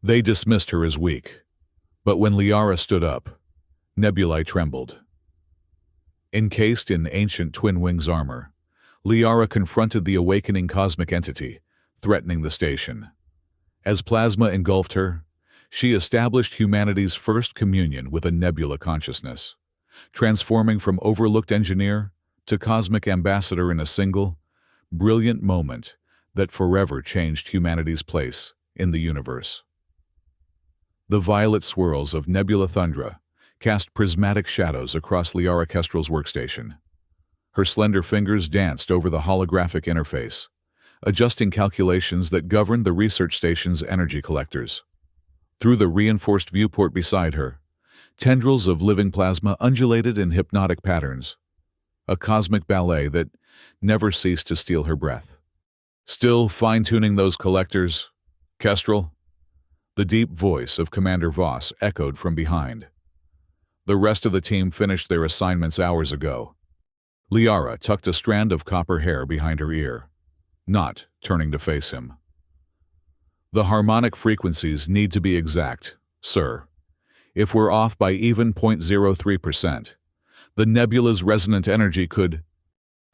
They dismissed her as weak, but when Liara stood up, Nebulae trembled. Encased in ancient twin wings armor, Liara confronted the awakening cosmic entity, threatening the station. As plasma engulfed her, she established humanity's first communion with a nebula consciousness, transforming from overlooked engineer to cosmic ambassador in a single, brilliant moment that forever changed humanity's place in the universe. The violet swirls of Nebula Thundra cast prismatic shadows across Liara Kestrel's workstation. Her slender fingers danced over the holographic interface, adjusting calculations that governed the research station's energy collectors. Through the reinforced viewport beside her, tendrils of living plasma undulated in hypnotic patterns, a cosmic ballet that never ceased to steal her breath. Still fine-tuning those collectors, Kestrel? The deep voice of Commander Voss echoed from behind. The rest of the team finished their assignments hours ago. Liara tucked a strand of copper hair behind her ear, not turning to face him. The harmonic frequencies need to be exact, sir. If we're off by even 0.03%, the nebula's resonant energy could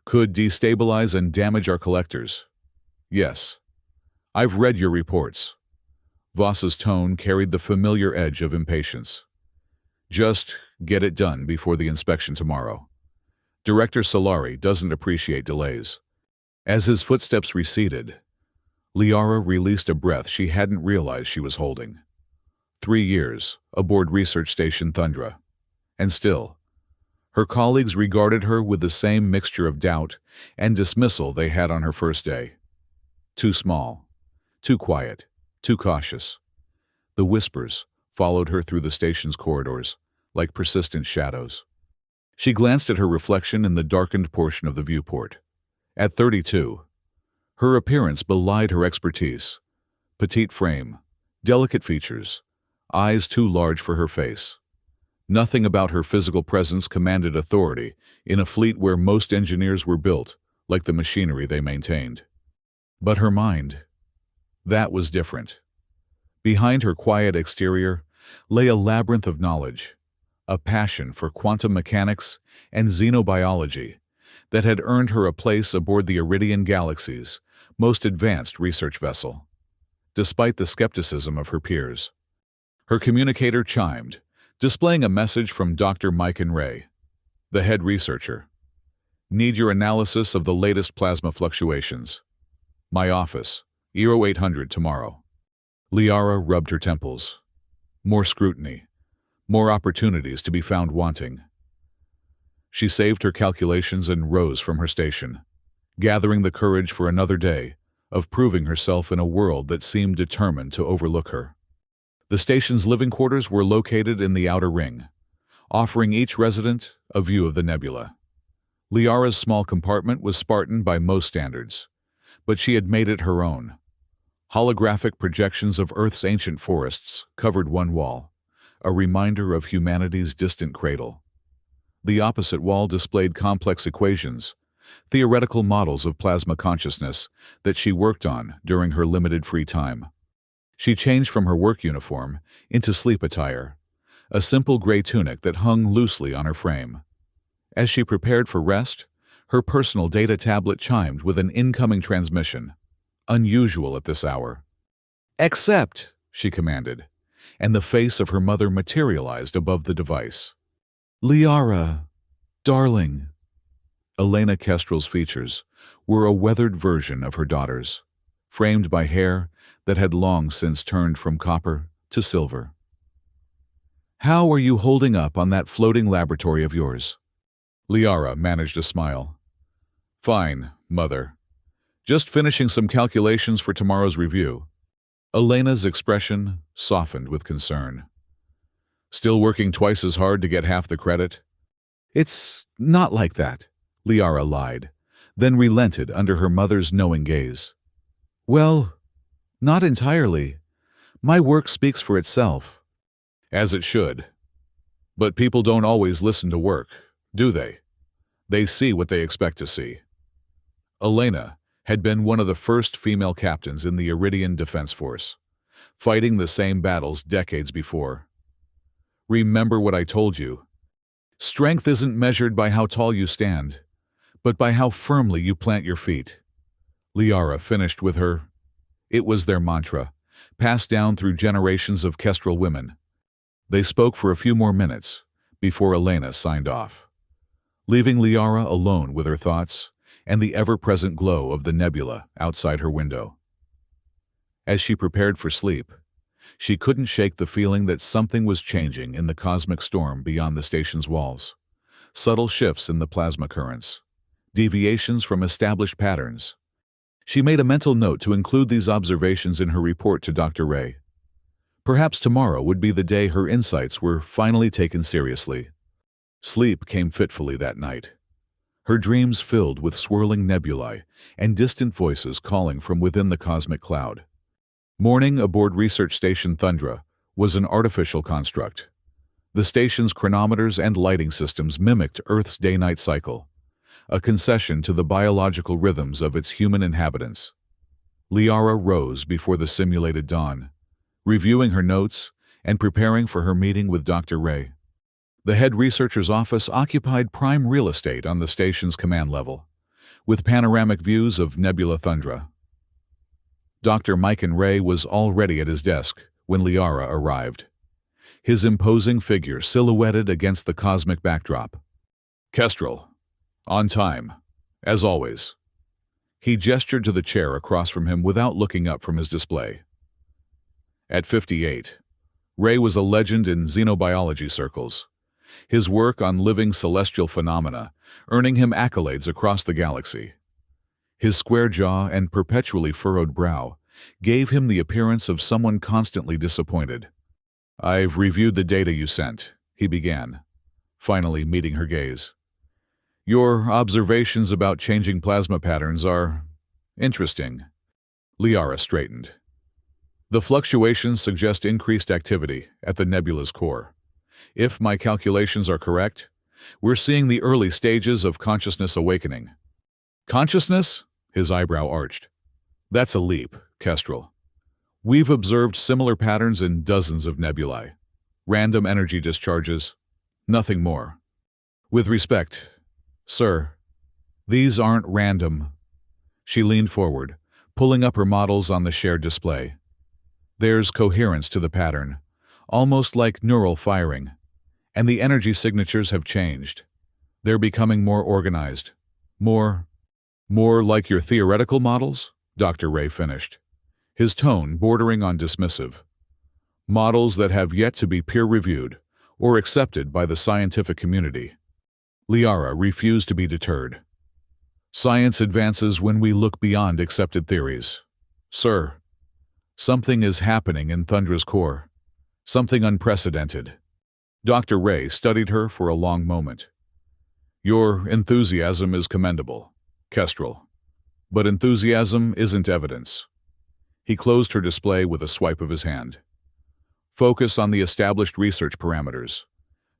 destabilize and damage our collectors. Yes, I've read your reports. Voss's tone carried the familiar edge of impatience. Just get it done before the inspection tomorrow. Director Solari doesn't appreciate delays. As his footsteps receded, Liara released a breath she hadn't realized she was holding. 3 years aboard Research Station Thundra, and still, her colleagues regarded her with the same mixture of doubt and dismissal they had on her first day. Too small, too quiet, too cautious. The whispers followed her through the station's corridors, like persistent shadows. She glanced at her reflection in the darkened portion of the viewport. At 32, her appearance belied her expertise. Petite frame, delicate features, eyes too large for her face. Nothing about her physical presence commanded authority in a fleet where most engineers were built like the machinery they maintained. But her mind, that was different. Behind her quiet exterior lay a labyrinth of knowledge, a passion for quantum mechanics and xenobiology that had earned her a place aboard the Iridian Galaxy's most advanced research vessel. Despite the skepticism of her peers, her communicator chimed, displaying a message from Dr. Mike Ray, the head researcher. Need your analysis of the latest plasma fluctuations. My office, Eero 800 tomorrow. Liara rubbed her temples. More scrutiny, more opportunities to be found wanting. She saved her calculations and rose from her station, gathering the courage for another day of proving herself in a world that seemed determined to overlook her. The station's living quarters were located in the outer ring, offering each resident a view of the nebula. Liara's small compartment was Spartan by most standards, but she had made it her own. Holographic projections of Earth's ancient forests covered one wall, a reminder of humanity's distant cradle. The opposite wall displayed complex equations, theoretical models of plasma consciousness that she worked on during her limited free time. She changed from her work uniform into sleep attire, a simple gray tunic that hung loosely on her frame. As she prepared for rest, her personal data tablet chimed with an incoming transmission, unusual at this hour. "Accept," she commanded, and the face of her mother materialized above the device. "Liara, darling." Elena Kestrel's features were a weathered version of her daughter's, framed by hair that had long since turned from copper to silver. "How are you holding up on that floating laboratory of yours?" Liara managed a smile. "Fine, Mother. Just finishing some calculations for tomorrow's review." Elena's expression softened with concern. "Still working twice as hard to get half the credit?" "It's not like that," Liara lied, then relented under her mother's knowing gaze. "Well, not entirely. My work speaks for itself." "As it should. But people don't always listen to work, do they? They see what they expect to see." Elena had been one of the first female captains in the Iridian Defense Force, fighting the same battles decades before. Remember what I told you. Strength isn't measured by how tall you stand, but by how firmly you plant your feet. Liara finished with her. It was their mantra, passed down through generations of Kestrel women. They spoke for a few more minutes before Elena signed off, leaving Liara alone with her thoughts and the ever-present glow of the nebula outside her window. As she prepared for sleep, she couldn't shake the feeling that something was changing in the cosmic storm beyond the station's walls. Subtle shifts in the plasma currents, deviations from established patterns. She made a mental note to include these observations in her report to Dr. Ray. Perhaps tomorrow would be the day her insights were finally taken seriously. Sleep came fitfully that night, her dreams filled with swirling nebulae and distant voices calling from within the cosmic cloud. Morning aboard research station Thundra was an artificial construct. The station's chronometers and lighting systems mimicked Earth's day-night cycle, a concession to the biological rhythms of its human inhabitants. Liara rose before the simulated dawn, reviewing her notes and preparing for her meeting with Dr. Ray. The head researcher's office occupied prime real estate on the station's command level, with panoramic views of Nebula Thundra. Dr. Mikan Ray was already at his desk when Liara arrived, his imposing figure silhouetted against the cosmic backdrop. Kestrel, on time, as always. He gestured to the chair across from him without looking up from his display. At 58, Ray was a legend in xenobiology circles, his work on living celestial phenomena earning him accolades across the galaxy. His square jaw and perpetually furrowed brow gave him the appearance of someone constantly disappointed. "I've reviewed the data you sent," he began, finally meeting her gaze. "Your observations about changing plasma patterns are interesting." Liara straightened. "The fluctuations suggest increased activity at the nebula's core. If my calculations are correct, we're seeing the early stages of consciousness awakening." "Consciousness?" His eyebrow arched. "That's a leap, Kestrel. We've observed similar patterns in dozens of nebulae. Random energy discharges, nothing more. With respect, sir, these aren't random." She leaned forward, pulling up her models on the shared display. "There's coherence to the pattern, almost like neural firing, and the energy signatures have changed. They're becoming more organized, more like your theoretical models?" Dr. Ray finished, his tone bordering on dismissive. "Models that have yet to be peer-reviewed or accepted by the scientific community." Liara refused to be deterred. "Science advances when we look beyond accepted theories. Sir, something is happening in Thundra's core, something unprecedented." Dr. Ray studied her for a long moment. "Your enthusiasm is commendable, Kestrel, but enthusiasm isn't evidence." He closed her display with a swipe of his hand. "Focus on the established research parameters.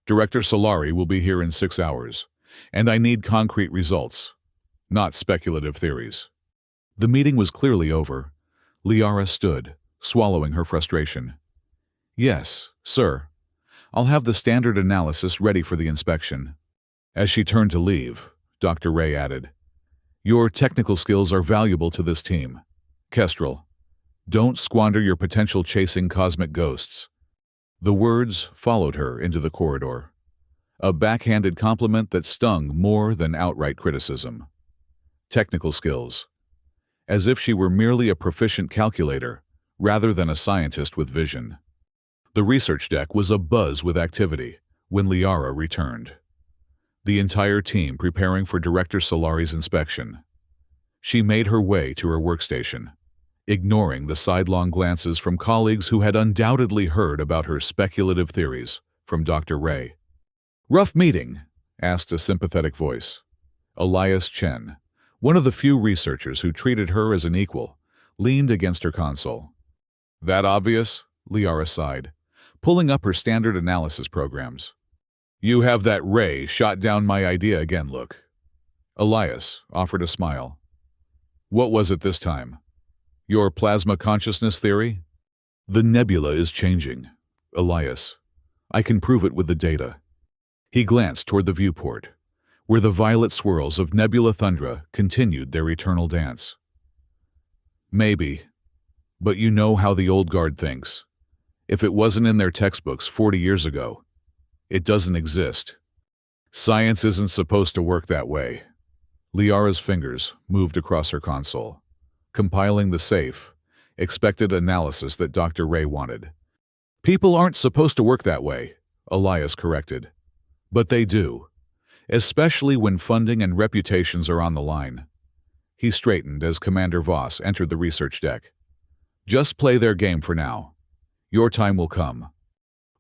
Director Solari will be here in 6 hours, and I need concrete results, not speculative theories." The meeting was clearly over. Liara stood, swallowing her frustration. "Yes, sir. I'll have the standard analysis ready for the inspection." As she turned to leave, Dr. Ray added, "Your technical skills are valuable to this team. Kestrel, don't squander your potential chasing cosmic ghosts." The words followed her into the corridor, a backhanded compliment that stung more than outright criticism. Technical skills. As if she were merely a proficient calculator, rather than a scientist with vision. The research deck was abuzz with activity when Liara returned, the entire team preparing for Director Solari's inspection. She made her way to her workstation, ignoring the sidelong glances from colleagues who had undoubtedly heard about her speculative theories from Dr. Ray. "Rough meeting?" asked a sympathetic voice. Elias Chen, one of the few researchers who treated her as an equal, leaned against her console. "That obvious?" Liara sighed, pulling up her standard analysis programs. "You have that Ray shot down my idea again look." Elias offered a smile. "What was it this time? Your plasma consciousness theory?" The nebula is changing. Elias. I can prove it with the data. He glanced toward the viewport, where the violet swirls of nebula thundra continued their eternal dance. Maybe, but you know how the old guard thinks. If it wasn't in their textbooks 40 years ago, it doesn't exist. Science isn't supposed to work that way. Liara's fingers moved across her console, compiling the safe, expected analysis that Dr. Ray wanted. People aren't supposed to work that way, Elias corrected. But they do, especially when funding and reputations are on the line. He straightened as Commander Voss entered the research deck. Just play their game for now. Your time will come.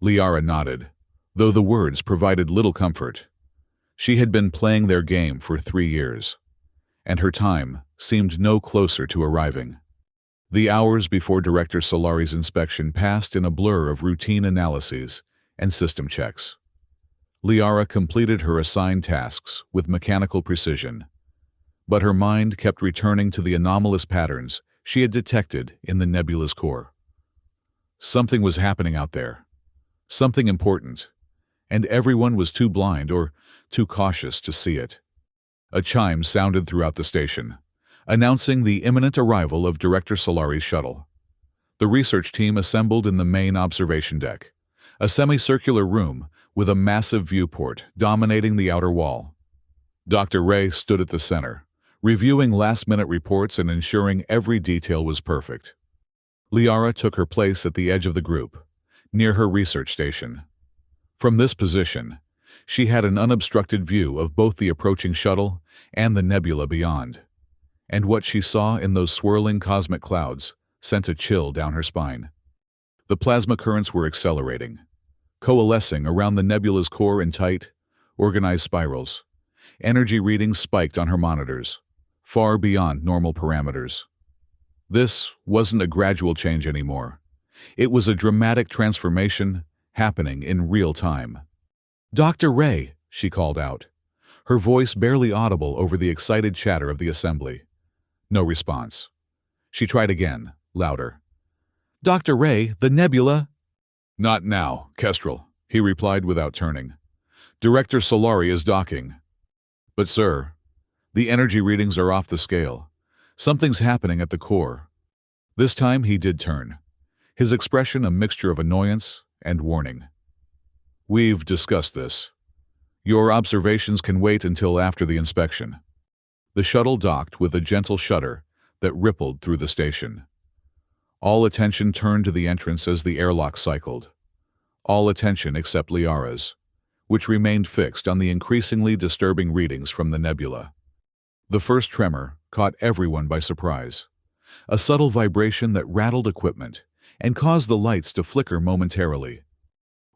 Liara nodded, though the words provided little comfort. She had been playing their game for 3 years, and her time seemed no closer to arriving. The hours before Director Solari's inspection passed in a blur of routine analyses and system checks. Liara completed her assigned tasks with mechanical precision, but her mind kept returning to the anomalous patterns she had detected in the nebula's core. Something was happening out there, something important, and everyone was too blind or too cautious to see it. A chime sounded throughout the station, announcing the imminent arrival of Director Solari's shuttle. The research team assembled in the main observation deck, a semicircular room with a massive viewport dominating the outer wall. Dr. Ray stood at the center, reviewing last-minute reports and ensuring every detail was perfect. Liara took her place at the edge of the group, near her research station. From this position, she had an unobstructed view of both the approaching shuttle and the nebula beyond, and what she saw in those swirling cosmic clouds sent a chill down her spine. The plasma currents were accelerating, coalescing around the nebula's core in tight, organized spirals. Energy readings spiked on her monitors, far beyond normal parameters. This wasn't a gradual change anymore. It was a dramatic transformation happening in real time. "Dr. Ray," she called out, her voice barely audible over the excited chatter of the assembly. No response. She tried again, louder. "Dr. Ray, the nebula—" "Not now, Kestrel," he replied without turning. "Director Solari is docking." "But sir, the energy readings are off the scale. Something's happening at the core." This time he did turn, his expression a mixture of annoyance and warning. "We've discussed this. Your observations can wait until after the inspection." The shuttle docked with a gentle shudder that rippled through the station. All attention turned to the entrance as the airlock cycled. All attention except Liara's, which remained fixed on the increasingly disturbing readings from the nebula. The first tremor caught everyone by surprise, a subtle vibration that rattled equipment and caused the lights to flicker momentarily.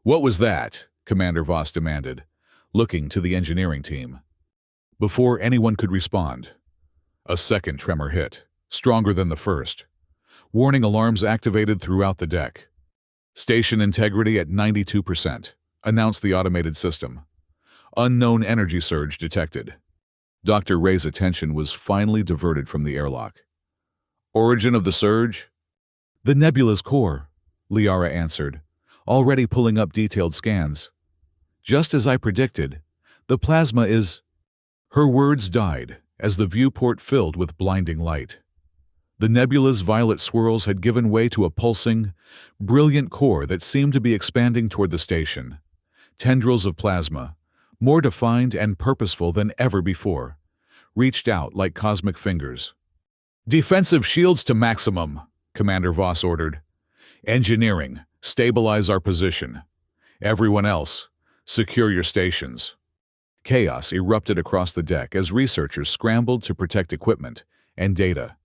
"What was that?" Commander Voss demanded, looking to the engineering team. Before anyone could respond, a second tremor hit, stronger than the first. Warning alarms activated throughout the deck. "Station integrity at 92%, announced the automated system. "Unknown energy surge detected." Dr. Ray's attention was finally diverted from the airlock. "Origin of the surge?" "The nebula's core," Liara answered, already pulling up detailed scans. "Just as I predicted, the plasma is—" Her words died as the viewport filled with blinding light. The nebula's violet swirls had given way to a pulsing, brilliant core that seemed to be expanding toward the station. Tendrils of plasma, more defined and purposeful than ever before, reached out like cosmic fingers. "Defensive shields to maximum," Commander Voss ordered. "Engineering, stabilize our position. Everyone else, secure your stations." Chaos erupted across the deck as researchers scrambled to protect equipment and data.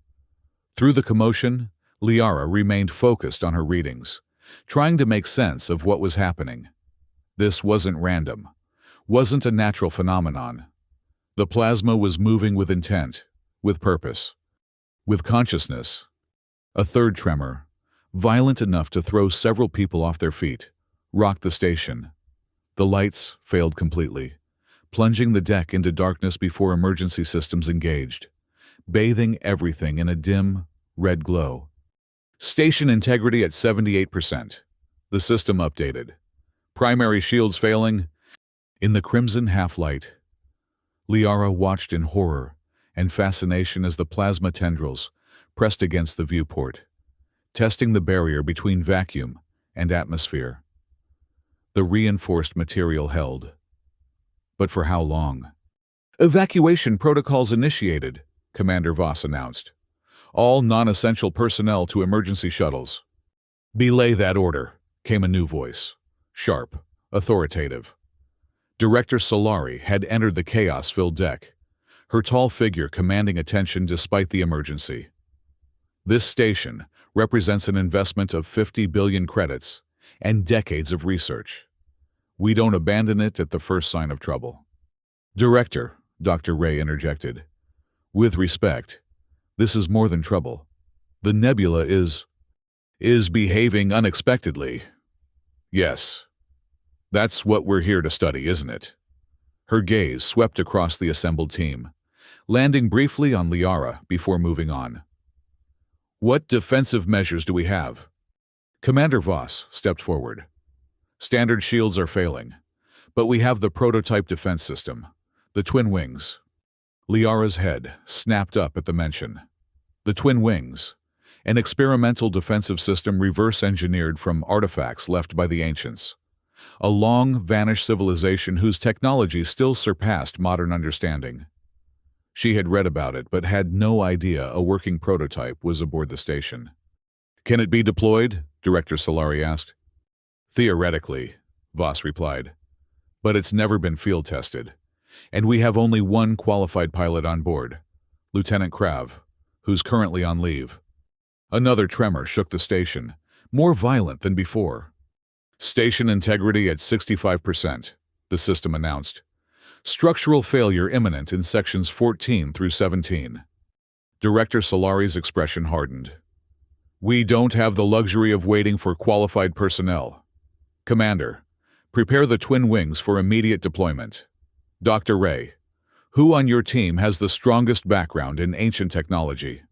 Through the commotion, Liara remained focused on her readings, trying to make sense of what was happening. This wasn't random, wasn't a natural phenomenon. The plasma was moving with intent, with purpose, with consciousness. A third tremor, violent enough to throw several people off their feet, rocked the station. The lights failed completely, plunging the deck into darkness before emergency systems engaged, bathing everything in a dim, red glow. Station integrity at 78%. The system updated. Primary shields failing. In the crimson half-light, Liara watched in horror and fascination as the plasma tendrils pressed against the viewport, testing the barrier between vacuum and atmosphere. The reinforced material held. But for how long? Evacuation protocols initiated, Commander Voss announced. All non-essential personnel to emergency shuttles. Belay that order, came a new voice. Sharp, authoritative. Director Solari had entered the chaos-filled deck, her tall figure commanding attention despite the emergency. This station represents an investment of 50 billion credits and decades of research. We don't abandon it at the first sign of trouble. Director, Dr. Ray interjected. With respect, this is more than trouble. The Nebula is behaving unexpectedly. Yes. That's what we're here to study, isn't it? Her gaze swept across the assembled team, landing briefly on Liara before moving on. What defensive measures do we have? Commander Voss stepped forward. Standard shields are failing, but we have the prototype defense system, the Twin Wings. Liara's head snapped up at the mention. The Twin Wings, an experimental defensive system reverse-engineered from artifacts left by the ancients. A long-vanished civilization whose technology still surpassed modern understanding. She had read about it but had no idea a working prototype was aboard the station. Can it be deployed? Director Solari asked. Theoretically, Voss replied. But it's never been field-tested. And we have only one qualified pilot on board, Lieutenant Krav, who's currently on leave. Another tremor shook the station, more violent than before. Station integrity at 65%, the system announced. Structural failure imminent in sections 14 through 17. Director Solari's expression hardened. We don't have the luxury of waiting for qualified personnel. Commander, prepare the Twin Wings for immediate deployment. Dr. Ray, who on your team has the strongest background in ancient technology?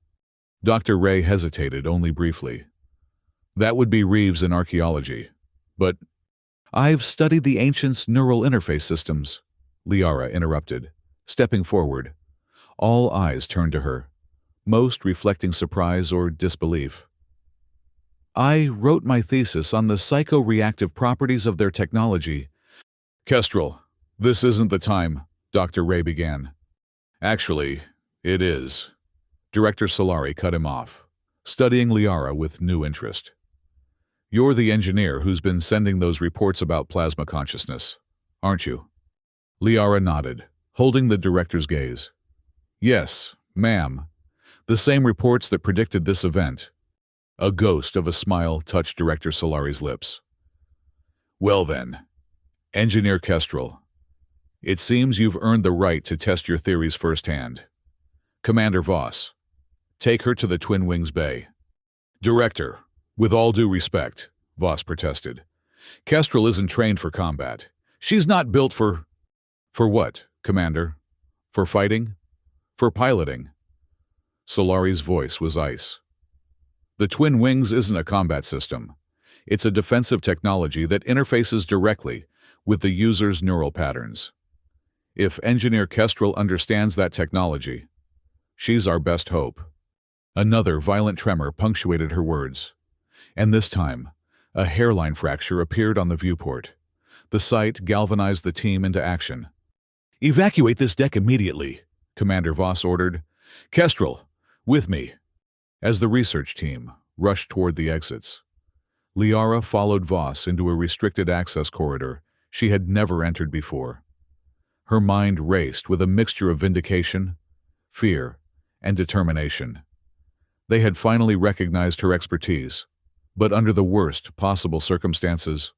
Dr. Ray hesitated only briefly. That would be Reeves in archaeology. But I've studied the ancients' neural interface systems, Liara interrupted, stepping forward. All eyes turned to her, most reflecting surprise or disbelief. I wrote my thesis on the psychoreactive properties of their technology. Kestrel, this isn't the time, Dr. Ray began. Actually, it is. Director Solari cut him off, studying Liara with new interest. You're the engineer who's been sending those reports about plasma consciousness, aren't you? Liara nodded, holding the director's gaze. Yes, ma'am. The same reports that predicted this event. A ghost of a smile touched Director Solari's lips. Well then, Engineer Kestrel, it seems you've earned the right to test your theories firsthand. Commander Voss, take her to the Twin Wings Bay. Director, with all due respect, Voss protested. Kestrel isn't trained for combat. She's not built for... For what, Commander? For fighting? For piloting? Solari's voice was ice. The Twin Wings isn't a combat system. It's a defensive technology that interfaces directly with the user's neural patterns. If Engineer Kestrel understands that technology, she's our best hope. Another violent tremor punctuated her words. And this time, a hairline fracture appeared on the viewport. The sight galvanized the team into action. Evacuate this deck immediately, Commander Voss ordered. Kestrel, with me. As the research team rushed toward the exits, Liara followed Voss into a restricted access corridor she had never entered before. Her mind raced with a mixture of vindication, fear, and determination. They had finally recognized her expertise, but under the worst possible circumstances.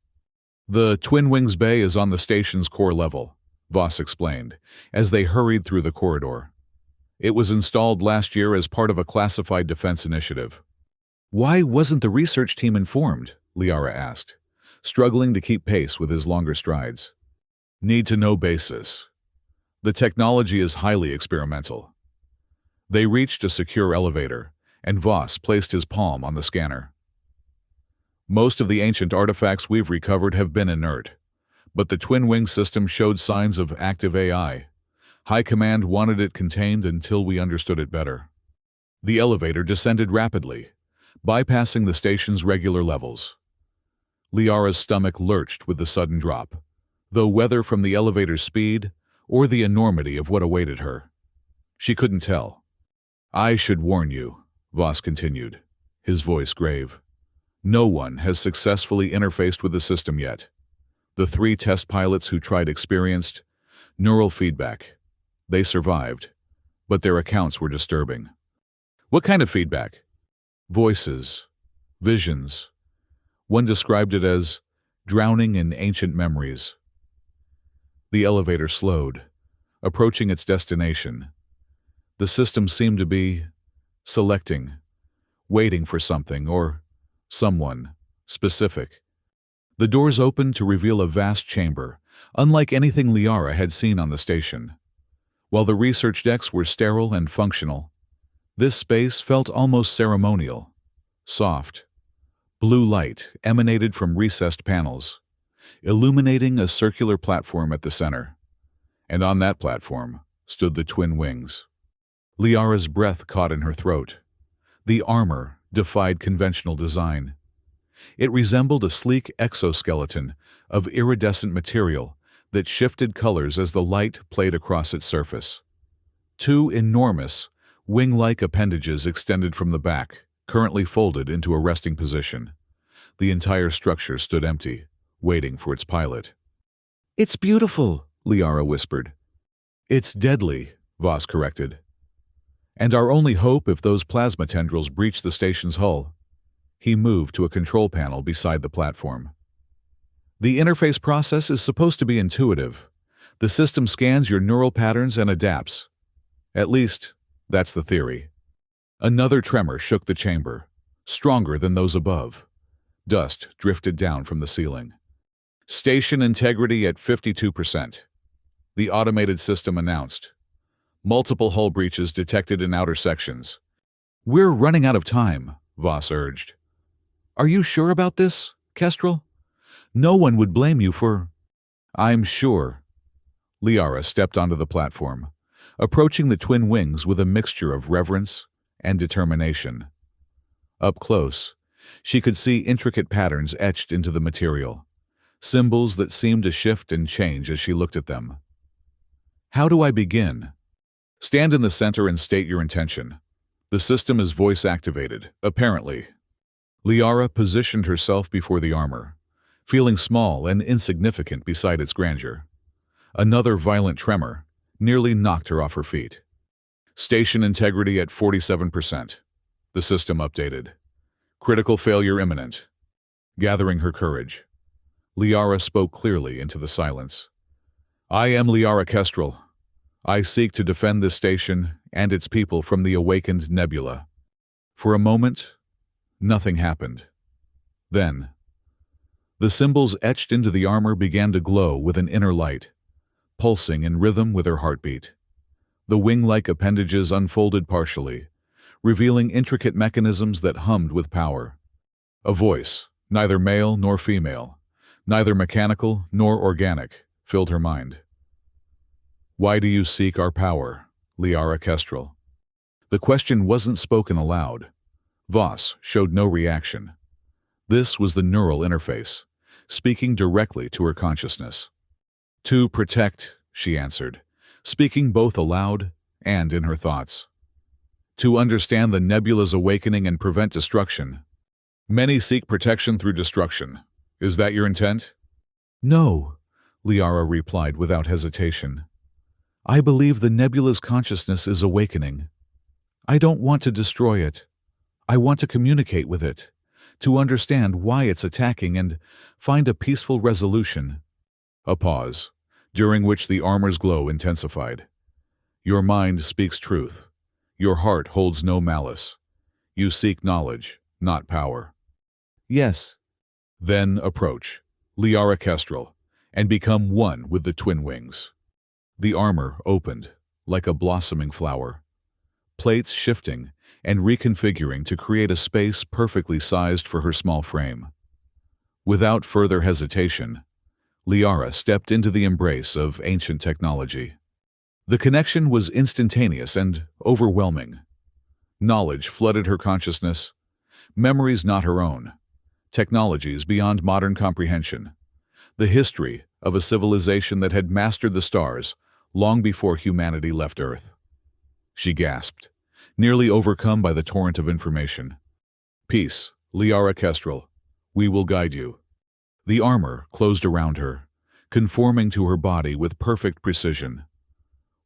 The Twin Wings Bay is on the station's core level, Voss explained, as they hurried through the corridor. It was installed last year as part of a classified defense initiative. Why wasn't the research team informed? Liara asked, struggling to keep pace with his longer strides. Need-to-know basis. The technology is highly experimental. They reached a secure elevator and Voss placed his palm on the scanner. Most of the ancient artifacts we've recovered have been inert, but the twin wing system showed signs of active AI. High Command wanted it contained until we understood it better. The elevator descended rapidly, bypassing the station's regular levels. Liara's stomach lurched with the sudden drop, though whether from the elevator's speed or the enormity of what awaited her, she couldn't tell. "I should warn you," Voss continued, his voice grave. "No one has successfully interfaced with the system yet. The 3 test pilots who tried experienced neural feedback. They survived, but their accounts were disturbing." "What kind of feedback?" "Voices, visions. One described it as drowning in ancient memories." The elevator slowed, approaching its destination. The system seemed to be selecting, waiting for something or someone specific. The doors opened to reveal a vast chamber, unlike anything Liara had seen on the station. While the research decks were sterile and functional, this space felt almost ceremonial. Soft, blue light emanated from recessed panels, illuminating a circular platform at the center. And on that platform stood the twin wings. Liara's breath caught in her throat. The armor defied conventional design. It resembled a sleek exoskeleton of iridescent material that shifted colors as the light played across its surface. 2 enormous, wing-like appendages extended from the back, currently folded into a resting position. The entire structure stood empty, waiting for its pilot. "It's beautiful," Liara whispered. "It's deadly," Voss corrected. "And our only hope if those plasma tendrils breach the station's hull." He moved to a control panel beside the platform. "The interface process is supposed to be intuitive. The system scans your neural patterns and adapts. At least, that's the theory." Another tremor shook the chamber, stronger than those above. Dust drifted down from the ceiling. "Station integrity at 52%. The automated system announced. Multiple hull breaches detected in outer sections. "We're running out of time," Voss urged. "Are you sure about this, Kestrel? No one would blame you for—" "I'm sure." Liara stepped onto the platform, approaching the twin wings with a mixture of reverence and determination. Up close, she could see intricate patterns etched into the material, symbols that seemed to shift and change as she looked at them. "How do I begin?" "Stand in the center and state your intention. The system is voice-activated, apparently." Liara positioned herself before the armor, feeling small and insignificant beside its grandeur. Another violent tremor nearly knocked her off her feet. "Station integrity at 47%. The system updated. Critical failure imminent." Gathering her courage, Liara spoke clearly into the silence. "I am Liara Kestrel. I seek to defend this station and its people from the awakened Nebula." For a moment, nothing happened. Then, the symbols etched into the armor began to glow with an inner light, pulsing in rhythm with her heartbeat. The wing-like appendages unfolded partially, revealing intricate mechanisms that hummed with power. A voice, neither male nor female, neither mechanical nor organic, filled her mind. "Why do you seek our power, Liara Kestrel?" The question wasn't spoken aloud. Voss showed no reaction. This was the neural interface, speaking directly to her consciousness. "To protect," she answered, speaking both aloud and in her thoughts. "To understand the nebula's awakening and prevent destruction." "Many seek protection through destruction. Is that your intent?" "No," Liara replied without hesitation. "I believe the nebula's consciousness is awakening. I don't want to destroy it. I want to communicate with it, to understand why it's attacking and find a peaceful resolution." A pause, during which the armor's glow intensified. "Your mind speaks truth. Your heart holds no malice. You seek knowledge, not power." "Yes." "Then approach, Liara Kestrel, and become one with the twin wings." The armor opened, like a blossoming flower, plates shifting and reconfiguring to create a space perfectly sized for her small frame. Without further hesitation, Liara stepped into the embrace of ancient technology. The connection was instantaneous and overwhelming. Knowledge flooded her consciousness, memories not her own, technologies beyond modern comprehension, the history of a civilization that had mastered the stars long before humanity left Earth. She gasped, nearly overcome by the torrent of information. "Peace, Liara Kestrel. We will guide you." The armor closed around her, conforming to her body with perfect precision.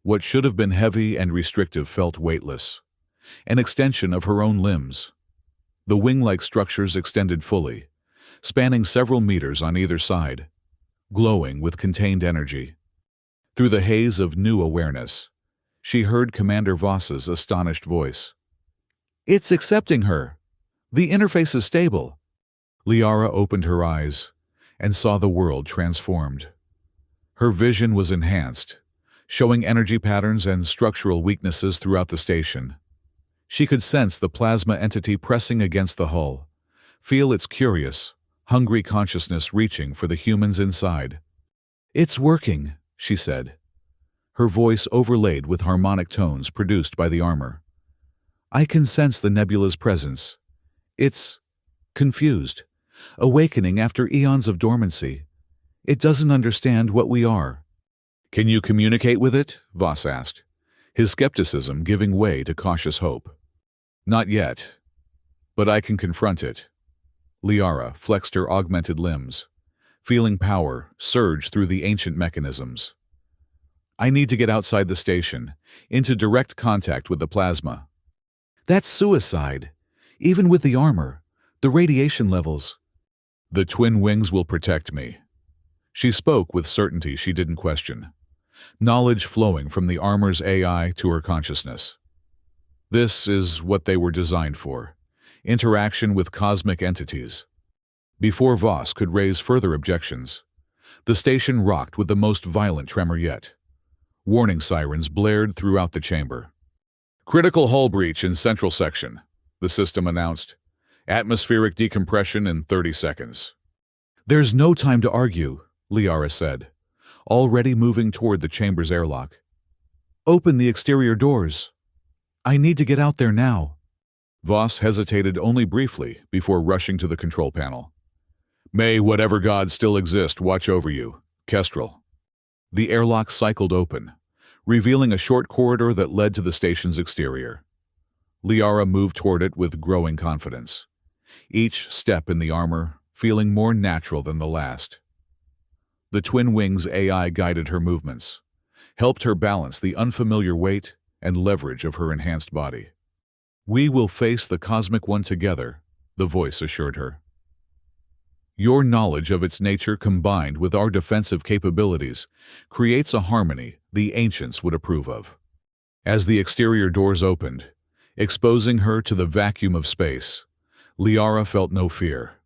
What should have been heavy and restrictive felt weightless, an extension of her own limbs. The wing-like structures extended fully, spanning several meters on either side, glowing with contained energy. Through the haze of new awareness, she heard Commander Voss's astonished voice. "It's accepting her. The interface is stable." Liara opened her eyes and saw the world transformed. Her vision was enhanced, showing energy patterns and structural weaknesses throughout the station. She could sense the plasma entity pressing against the hull, feel its curious, hungry consciousness reaching for the humans inside. "It's working," she said, her voice overlaid with harmonic tones produced by the armor. "I can sense the nebula's presence. It's confused, awakening after eons of dormancy. It doesn't understand what we are." "Can you communicate with it?" Voss asked, his skepticism giving way to cautious hope. "Not yet, but I can confront it." Liara flexed her augmented limbs, feeling power surge through the ancient mechanisms. "I need to get outside the station, into direct contact with the plasma." "That's suicide. Even with the armor, the radiation levels." "The twin wings will protect me." She spoke with certainty she didn't question, knowledge flowing from the armor's AI to her consciousness. This is what they were designed for: interaction with cosmic entities. Before Voss could raise further objections, the station rocked with the most violent tremor yet. Warning sirens blared throughout the chamber. "Critical hull breach in central section," the system announced. "Atmospheric decompression in 30 seconds. "There's no time to argue," Liara said, already moving toward the chamber's airlock. "Open the exterior doors. I need to get out there now." Voss hesitated only briefly before rushing to the control panel. "May whatever gods still exist watch over you, Kestrel." The airlock cycled open, revealing a short corridor that led to the station's exterior. Liara moved toward it with growing confidence, each step in the armor feeling more natural than the last. The Twin Wings AI guided her movements, helped her balance the unfamiliar weight and leverage of her enhanced body. "We will face the Cosmic One together," the voice assured her. "Your knowledge of its nature combined with our defensive capabilities creates a harmony the ancients would approve of." As the exterior doors opened, exposing her to the vacuum of space, Liara felt no fear.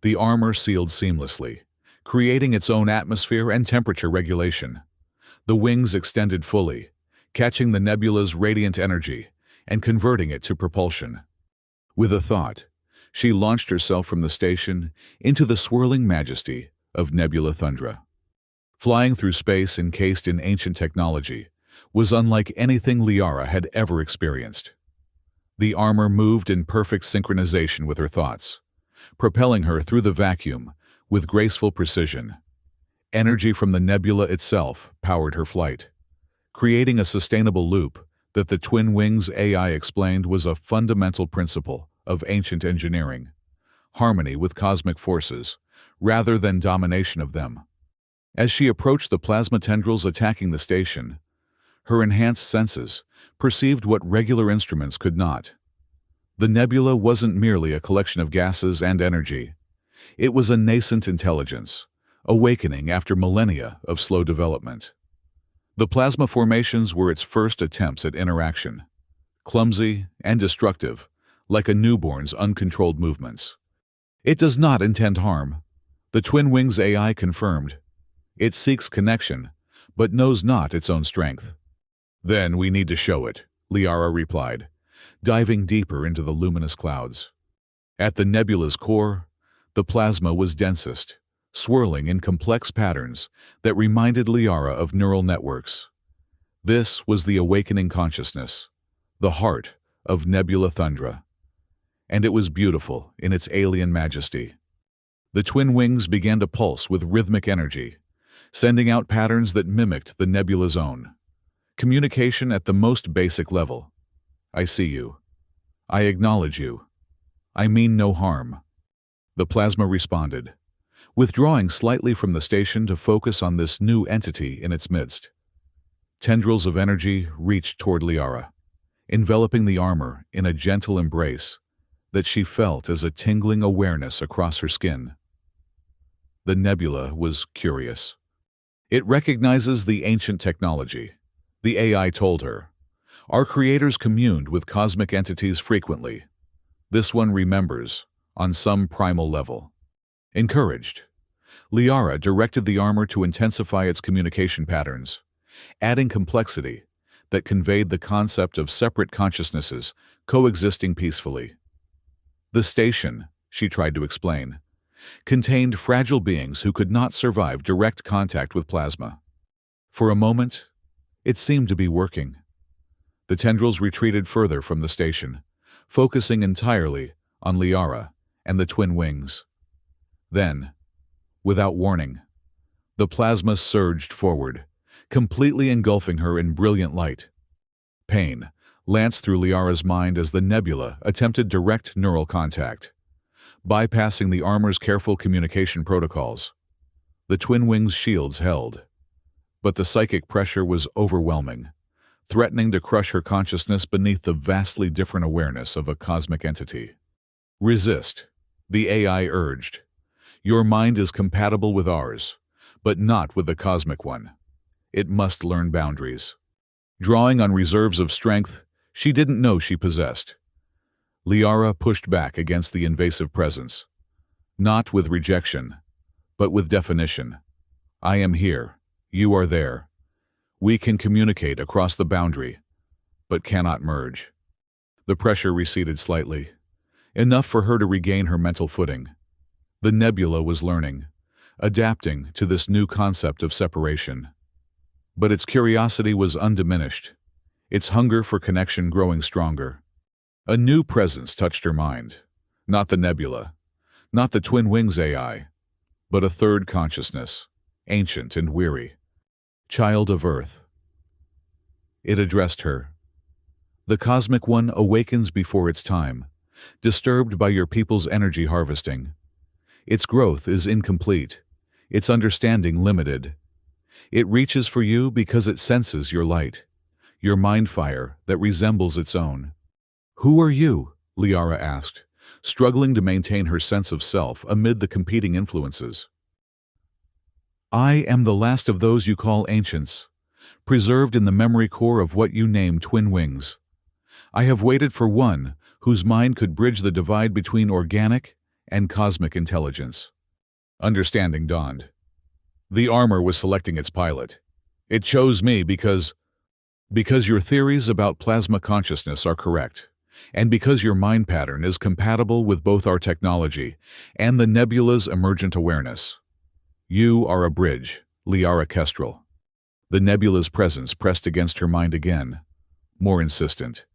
The armor sealed seamlessly, creating its own atmosphere and temperature regulation. The wings extended fully, catching the nebula's radiant energy and converting it to propulsion. With a thought, she launched herself from the station into the swirling majesty of Nebula Thundra. Flying through space encased in ancient technology was unlike anything Liara had ever experienced. The armor moved in perfect synchronization with her thoughts, propelling her through the vacuum with graceful precision. Energy from the nebula itself powered her flight, creating a sustainable loop that the Twin Wings AI explained was a fundamental principle of ancient engineering: harmony with cosmic forces, rather than domination of them. As she approached the plasma tendrils attacking the station, her enhanced senses perceived what regular instruments could not. The nebula wasn't merely a collection of gases and energy. It was a nascent intelligence, awakening after millennia of slow development. The plasma formations were its first attempts at interaction, clumsy and destructive, like a newborn's uncontrolled movements. "It does not intend harm," the Twin Wings AI confirmed. "It seeks connection, but knows not its own strength." "Then we need to show it," Liara replied, diving deeper into the luminous clouds. At the nebula's core, the plasma was densest, swirling in complex patterns that reminded Liara of neural networks. This was the awakening consciousness, the heart of Nebula Thundra. And it was beautiful in its alien majesty. The twin wings began to pulse with rhythmic energy, sending out patterns that mimicked the nebula's own. Communication at the most basic level. I see you. I acknowledge you. I mean no harm. The plasma responded, withdrawing slightly from the station to focus on this new entity in its midst. Tendrils of energy reached toward Liara, enveloping the armor in a gentle embrace that she felt as a tingling awareness across her skin. The nebula was curious. It recognizes the ancient technology, the AI told her. Our creators communed with cosmic entities frequently. This one remembers, on some primal level. Encouraged, Liara directed the armor to intensify its communication patterns, adding complexity that conveyed the concept of separate consciousnesses coexisting peacefully. The station, she tried to explain, contained fragile beings who could not survive direct contact with plasma. For a moment, it seemed to be working. The tendrils retreated further from the station, focusing entirely on Liara and the twin wings. Then, without warning, the plasma surged forward, completely engulfing her in brilliant light. Pain lanced through Liara's mind as the nebula attempted direct neural contact, bypassing the armor's careful communication protocols. The twin wings' shields held, but the psychic pressure was overwhelming, threatening to crush her consciousness beneath the vastly different awareness of a cosmic entity. Resist, the AI urged. Your mind is compatible with ours, but not with the cosmic one. It must learn boundaries. Drawing on reserves of strength she didn't know she possessed, Liara pushed back against the invasive presence, not with rejection, but with definition. I am here. You are there. We can communicate across the boundary, but cannot merge. The pressure receded slightly, enough for her to regain her mental footing. The nebula was learning, adapting to this new concept of separation. But its curiosity was undiminished, its hunger for connection growing stronger. A new presence touched her mind, not the nebula, not the twin wings AI, but a third consciousness, ancient and weary. Child of Earth. It addressed her. The Cosmic One awakens before its time, disturbed by your people's energy harvesting. Its growth is incomplete, its understanding limited. It reaches for you because it senses your light, your mind fire that resembles its own. Who are you? Liara asked, struggling to maintain her sense of self amid the competing influences. I am the last of those you call ancients, preserved in the memory core of what you name twin wings. I have waited for one whose mind could bridge the divide between organic and cosmic intelligence. Understanding dawned. The armor was selecting its pilot. It chose me because your theories about plasma consciousness are correct, and because your mind pattern is compatible with both our technology and the nebula's emergent awareness. You are a bridge, Liara Kestrel. The nebula's presence pressed against her mind again, more insistent.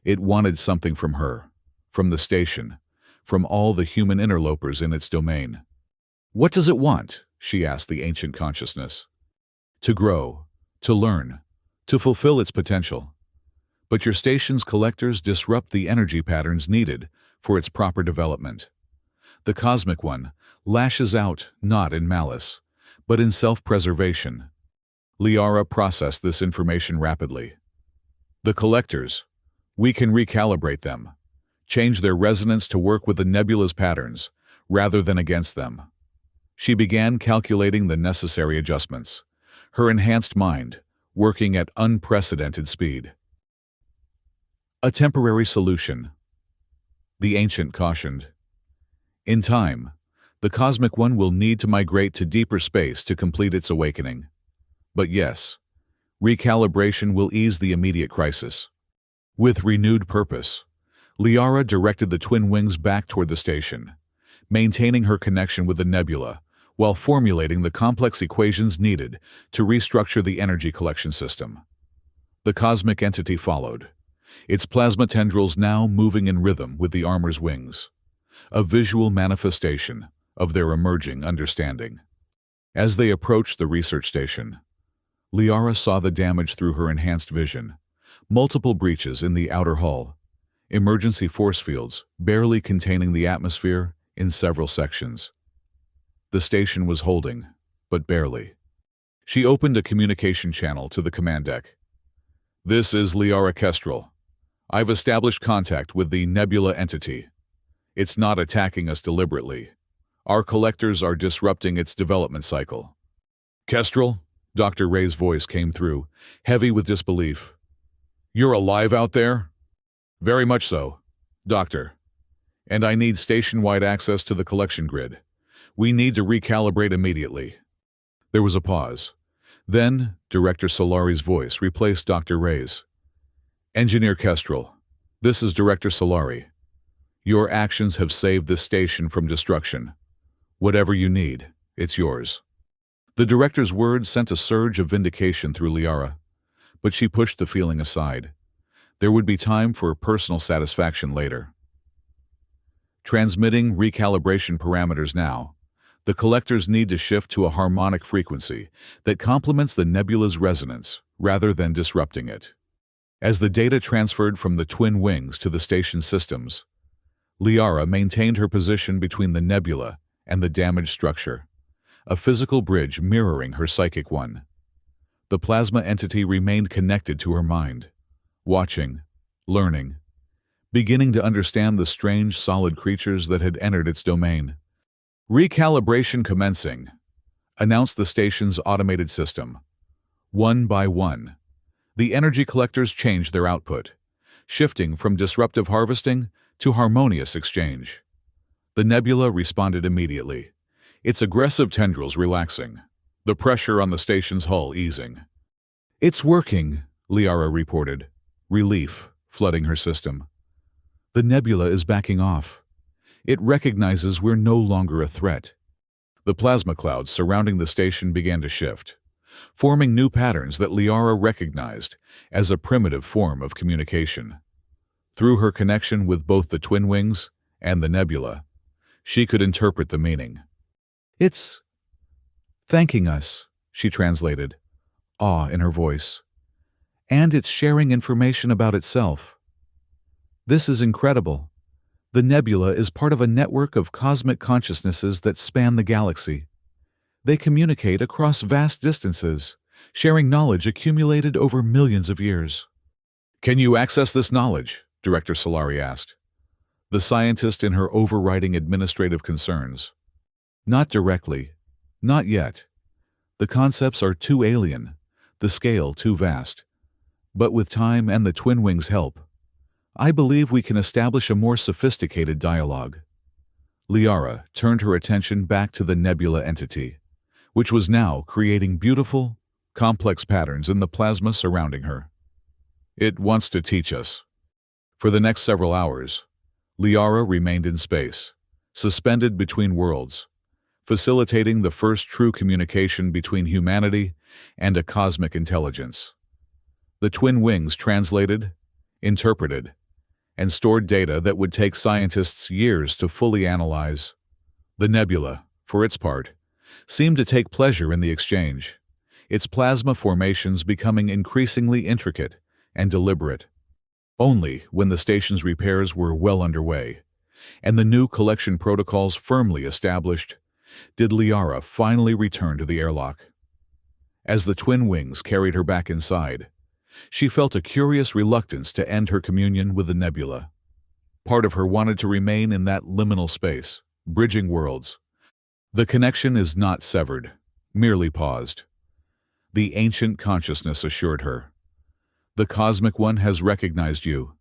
It wanted something from her, from the station, from all the human interlopers in its domain. What does it want? She asked the ancient consciousness. To grow, to learn, to fulfill its potential. But your station's collectors disrupt the energy patterns needed for its proper development. The Cosmic One lashes out not in malice, but in self-preservation. Liara processed this information rapidly. The collectors, we can recalibrate them, change their resonance to work with the nebula's patterns, rather than against them. She began calculating the necessary adjustments, her enhanced mind working at unprecedented speed. A temporary solution, the ancient cautioned. In time, the Cosmic One will need to migrate to deeper space to complete its awakening. But yes, recalibration will ease the immediate crisis. With renewed purpose, Liara directed the twin wings back toward the station, maintaining her connection with the nebula while formulating the complex equations needed to restructure the energy collection system. The cosmic entity followed, its plasma tendrils now moving in rhythm with the armor's wings, a visual manifestation of their emerging understanding. As they approached the research station, Liara saw the damage through her enhanced vision, multiple breaches in the outer hull, emergency force fields barely containing the atmosphere in several sections. The station was holding, but barely. She opened a communication channel to the command deck. "This is Liara Kestrel. I've established contact with the Nebula entity. It's not attacking us deliberately. Our collectors are disrupting its development cycle." "Kestrel?" Dr. Ray's voice came through, heavy with disbelief. "You're alive out there?" "Very much so, Doctor. And I need station-wide access to the collection grid. We need to recalibrate immediately." There was a pause. Then, Director Solari's voice replaced Dr. Ray's. "Engineer Kestrel, this is Director Solari. Your actions have saved this station from destruction. Whatever you need, it's yours." The director's words sent a surge of vindication through Liara, but she pushed the feeling aside. There would be time for personal satisfaction later. Transmitting recalibration parameters now, the collectors need to shift to a harmonic frequency that complements the nebula's resonance rather than disrupting it. As the data transferred from the twin wings to the station systems, Liara maintained her position between the nebula and the damaged structure, a physical bridge mirroring her psychic one. The plasma entity remained connected to her mind, watching, learning, beginning to understand the strange solid creatures that had entered its domain. "Recalibration commencing," announced the station's automated system. One by one, the energy collectors changed their output, shifting from disruptive harvesting to harmonious exchange. The nebula responded immediately, its aggressive tendrils relaxing, the pressure on the station's hull easing. "It's working," Liara reported, relief flooding her system. "The nebula is backing off. It recognizes we're no longer a threat." The plasma clouds surrounding the station began to shift, forming new patterns that Liara recognized as a primitive form of communication. Through her connection with both the twin wings and the nebula, she could interpret the meaning. "It's thanking us," she translated, awe in her voice. "And it's sharing information about itself. This is incredible. The nebula is part of a network of cosmic consciousnesses that span the galaxy. They communicate across vast distances, sharing knowledge accumulated over millions of years." "Can you access this knowledge?" Director Solari asked, the scientist in her overriding administrative concerns. "Not directly. Not yet. The concepts are too alien, the scale too vast. But with time and the twin wings' help, I believe we can establish a more sophisticated dialogue." Liara turned her attention back to the nebula entity, which was now creating beautiful, complex patterns in the plasma surrounding her. "It wants to teach us." For the next several hours, Liara remained in space, suspended between worlds, facilitating the first true communication between humanity and a cosmic intelligence. The twin wings translated, interpreted, and stored data that would take scientists years to fully analyze. The nebula, for its part, seemed to take pleasure in the exchange, its plasma formations becoming increasingly intricate and deliberate. Only when the station's repairs were well underway, and the new collection protocols firmly established, did Liara finally return to the airlock. As the twin wings carried her back inside, she felt a curious reluctance to end her communion with the nebula. Part of her wanted to remain in that liminal space, bridging worlds. The connection is not severed, merely paused. The ancient consciousness assured her. The cosmic one has recognized you.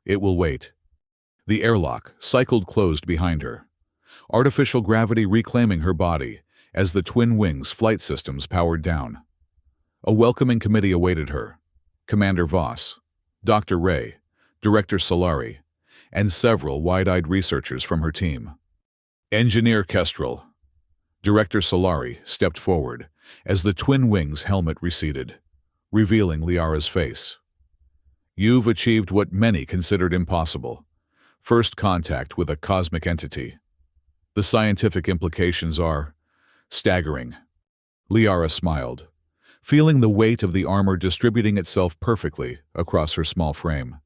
It will wait. The airlock cycled closed behind her, artificial gravity reclaiming her body as the twin wings' flight systems powered down. A welcoming committee awaited her. Commander Voss, Dr. Ray, Director Solari, and several wide-eyed researchers from her team. Engineer Kestrel. Director Solari stepped forward as the Twin Wings helmet receded, revealing Liara's face. You've achieved what many considered impossible: first contact with a cosmic entity. The scientific implications are staggering. Liara smiled, feeling the weight of the armor distributing itself perfectly across her small frame.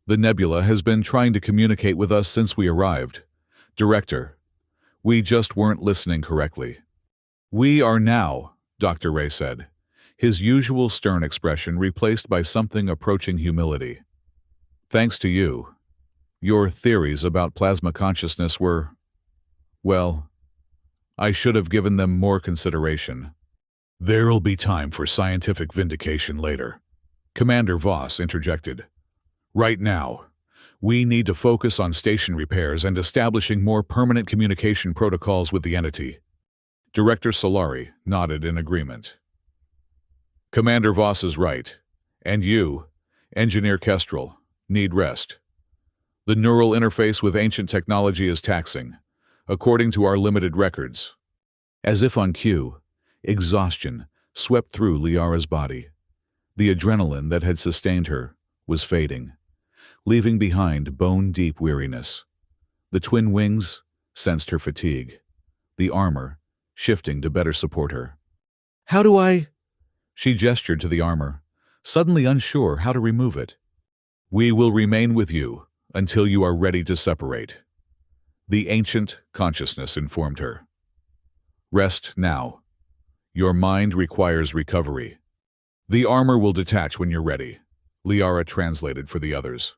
The Nebula has been trying to communicate with us since we arrived. Director, we just weren't listening correctly. We are now, Dr. Ray said, his usual stern expression replaced by something approaching humility. Thanks to you, your theories about plasma consciousness were, well, I should have given them more consideration. There'll be time for scientific vindication later, Commander Voss interjected. Right now, we need to focus on station repairs and establishing more permanent communication protocols with the entity. Director Solari nodded in agreement. Commander Voss is right, and you, Engineer Kestrel, need rest. The neural interface with ancient technology is taxing, according to our limited records. As if on cue, exhaustion swept through Liara's body. The adrenaline that had sustained her was fading, leaving behind bone-deep weariness. The Twin Wings sensed her fatigue, the armor shifting to better support her. How do I? She gestured to the armor, suddenly unsure how to remove it. We will remain with you until you are ready to separate. The ancient consciousness informed her. Rest now. Your mind requires recovery. The armor will detach when you're ready, Liara translated for the others.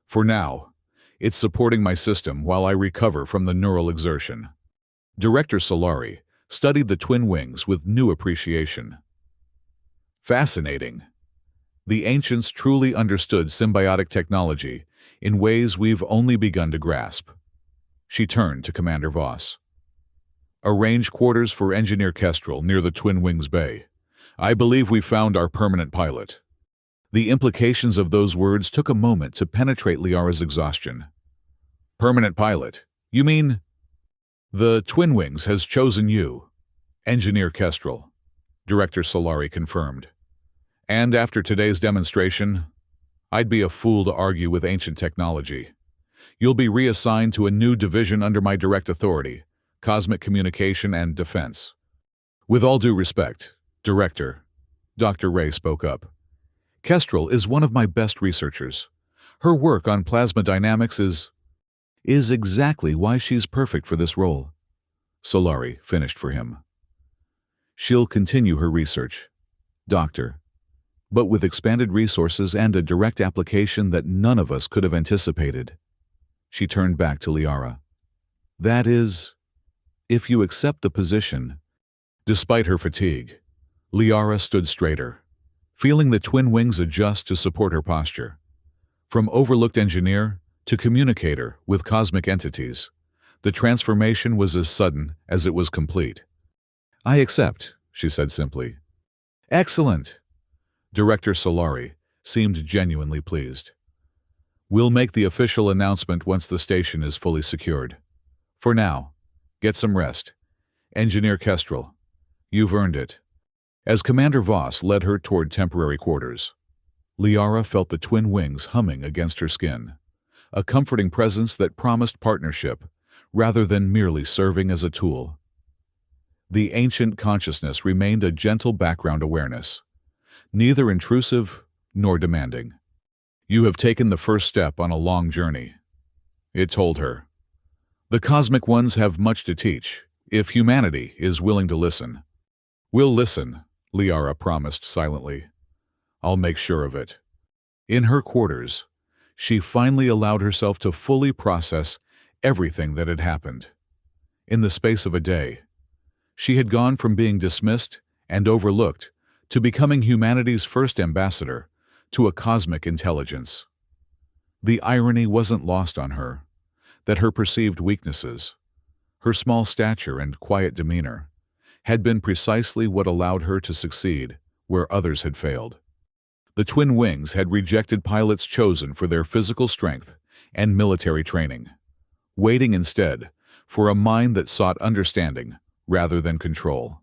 For now, it's supporting my system while I recover from the neural exertion. Director Solari studied the Twin Wings with new appreciation. Fascinating. The ancients truly understood symbiotic technology in ways we've only begun to grasp. She turned to Commander Voss. Arrange quarters for Engineer Kestrel near the Twin Wings Bay. I believe we found our permanent pilot. The implications of those words took a moment to penetrate Liara's exhaustion. Permanent pilot? You mean? The Twin Wings has chosen you, Engineer Kestrel, Director Solari confirmed. And after today's demonstration, I'd be a fool to argue with ancient technology. You'll be reassigned to a new division under my direct authority, Cosmic Communication and Defense. With all due respect, Director, Dr. Ray spoke up. Kestrel is one of my best researchers. Her work on plasma dynamics is exactly why she's perfect for this role. Solari finished for him. She'll continue her research, Doctor, but with expanded resources and a direct application that none of us could have anticipated. She turned back to Liara. That is, if you accept the position. Despite her fatigue, Liara stood straighter, feeling the Twin Wings adjust to support her posture. From overlooked engineer to communicator with cosmic entities, the transformation was as sudden as it was complete. I accept, she said simply. Excellent. Director Solari seemed genuinely pleased. We'll make the official announcement once the station is fully secured. For now, get some rest. Engineer Kestrel, you've earned it. As Commander Voss led her toward temporary quarters, Liara felt the Twin Wings humming against her skin, a comforting presence that promised partnership rather than merely serving as a tool. The ancient consciousness remained a gentle background awareness, neither intrusive nor demanding. You have taken the first step on a long journey, it told her. The Cosmic Ones have much to teach, if humanity is willing to listen. We'll listen, Liara promised silently. I'll make sure of it. In her quarters, she finally allowed herself to fully process everything that had happened. In the space of a day, she had gone from being dismissed and overlooked to becoming humanity's first ambassador to a cosmic intelligence. The irony wasn't lost on her, that her perceived weaknesses, her small stature and quiet demeanor, had been precisely what allowed her to succeed where others had failed. The twin wings had rejected pilots chosen for their physical strength and military training, waiting instead for a mind that sought understanding rather than control.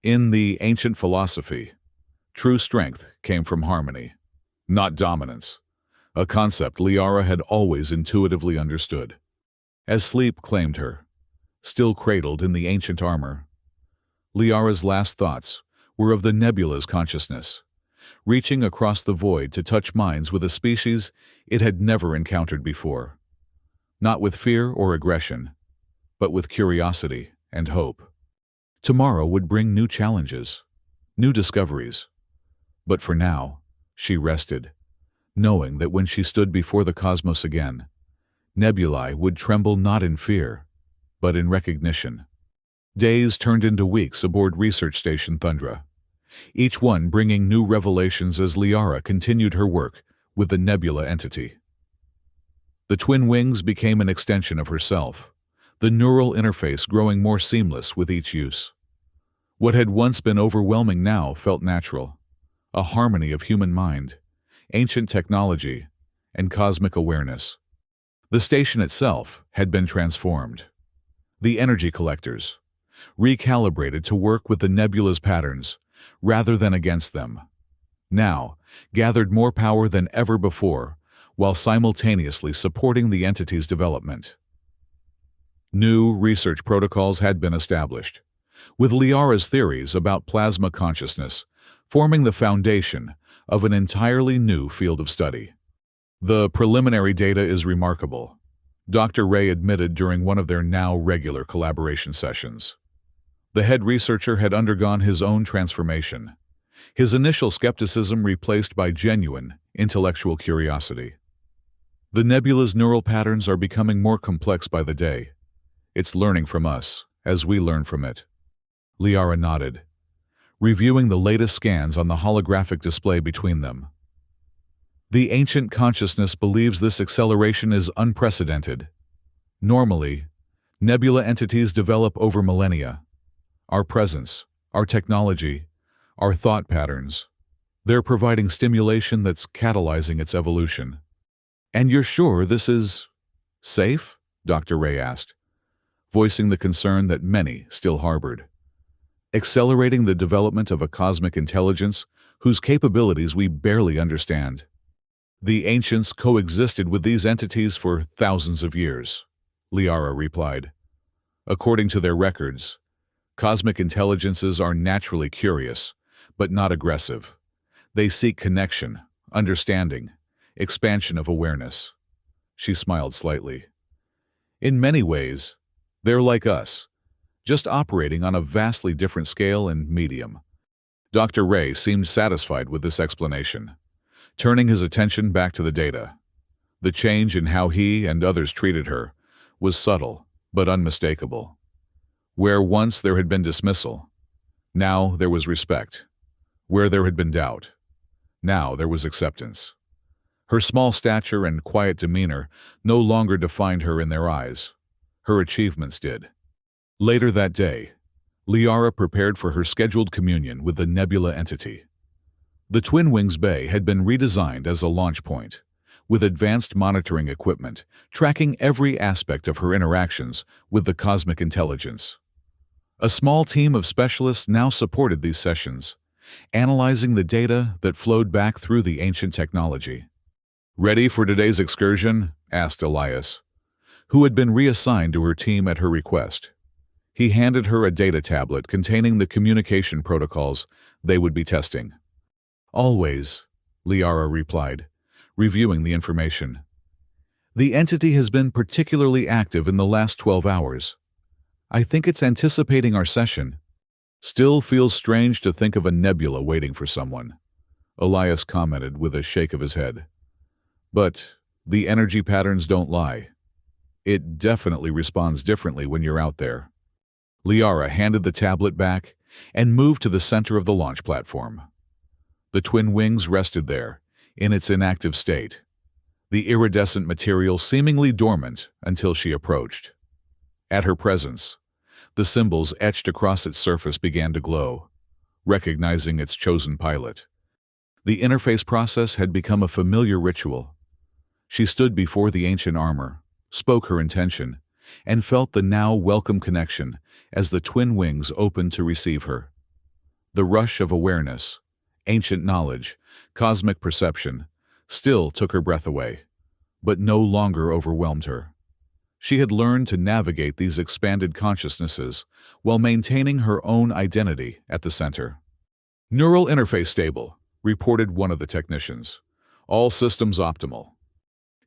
In the ancient philosophy, true strength came from harmony, not dominance, a concept Liara had always intuitively understood. As sleep claimed her, still cradled in the ancient armor, Liara's last thoughts were of the nebula's consciousness, reaching across the void to touch minds with a species it had never encountered before. Not with fear or aggression, but with curiosity and hope. Tomorrow would bring new challenges, new discoveries. But for now, she rested, knowing that when she stood before the cosmos again, Nebulae would tremble not in fear, but in recognition. Days turned into weeks aboard Research Station Thundra, each one bringing new revelations as Liara continued her work with the Nebula entity. The twin wings became an extension of herself, the neural interface growing more seamless with each use. What had once been overwhelming now felt natural, a harmony of human mind, ancient technology, and cosmic awareness. The station itself had been transformed. The energy collectors, recalibrated to work with the nebula's patterns rather than against them, now gathered more power than ever before while simultaneously supporting the entity's development. New research protocols had been established, with Liara's theories about plasma consciousness forming the foundation of an entirely new field of study. The preliminary data is remarkable, Dr. Ray admitted during one of their now regular collaboration sessions. The head researcher had undergone his own transformation, his initial skepticism replaced by genuine, intellectual curiosity. The nebula's neural patterns are becoming more complex by the day. It's learning from us, as we learn from it. Liara nodded, reviewing the latest scans on the holographic display between them. The ancient consciousness believes this acceleration is unprecedented. Normally, nebula entities develop over millennia. Our presence, our technology, our thought patterns. They're providing stimulation that's catalyzing its evolution. And you're sure this is safe? Dr. Ray asked, voicing the concern that many still harbored. Accelerating the development of a cosmic intelligence whose capabilities we barely understand. The ancients coexisted with these entities for thousands of years, Liara replied. According to their records, cosmic intelligences are naturally curious, but not aggressive. They seek connection, understanding, expansion of awareness. She smiled slightly. In many ways, they're like us, just operating on a vastly different scale and medium. Dr. Ray seemed satisfied with this explanation, turning his attention back to the data. The change in how he and others treated her was subtle but unmistakable. Where once there had been dismissal, now there was respect. Where there had been doubt, now there was acceptance. Her small stature and quiet demeanor no longer defined her in their eyes. Her achievements did. Later that day, Liara prepared for her scheduled communion with the Nebula entity. The Twin Wings Bay had been redesigned as a launch point, with advanced monitoring equipment tracking every aspect of her interactions with the cosmic intelligence. A small team of specialists now supported these sessions, analyzing the data that flowed back through the ancient technology. "Ready for today's excursion?" asked Elias, who had been reassigned to her team at her request. He handed her a data tablet containing the communication protocols they would be testing. "Always," Liara replied, reviewing the information. "The entity has been particularly active in the last 12 hours. I think it's anticipating our session. Still feels strange to think of a nebula waiting for someone," Elias commented with a shake of his head. "But the energy patterns don't lie. It definitely responds differently when you're out there." Liara handed the tablet back and moved to the center of the launch platform. The twin wings rested there, in its inactive state, the iridescent material seemingly dormant until she approached. At her presence, the symbols etched across its surface began to glow, recognizing its chosen pilot. The interface process had become a familiar ritual. She stood before the ancient armor, spoke her intention, and felt the now welcome connection as the twin wings opened to receive her. The rush of awareness, ancient knowledge, cosmic perception, still took her breath away, but no longer overwhelmed her. She had learned to navigate these expanded consciousnesses while maintaining her own identity at the center. "Neural interface stable," reported one of the technicians. "All systems optimal."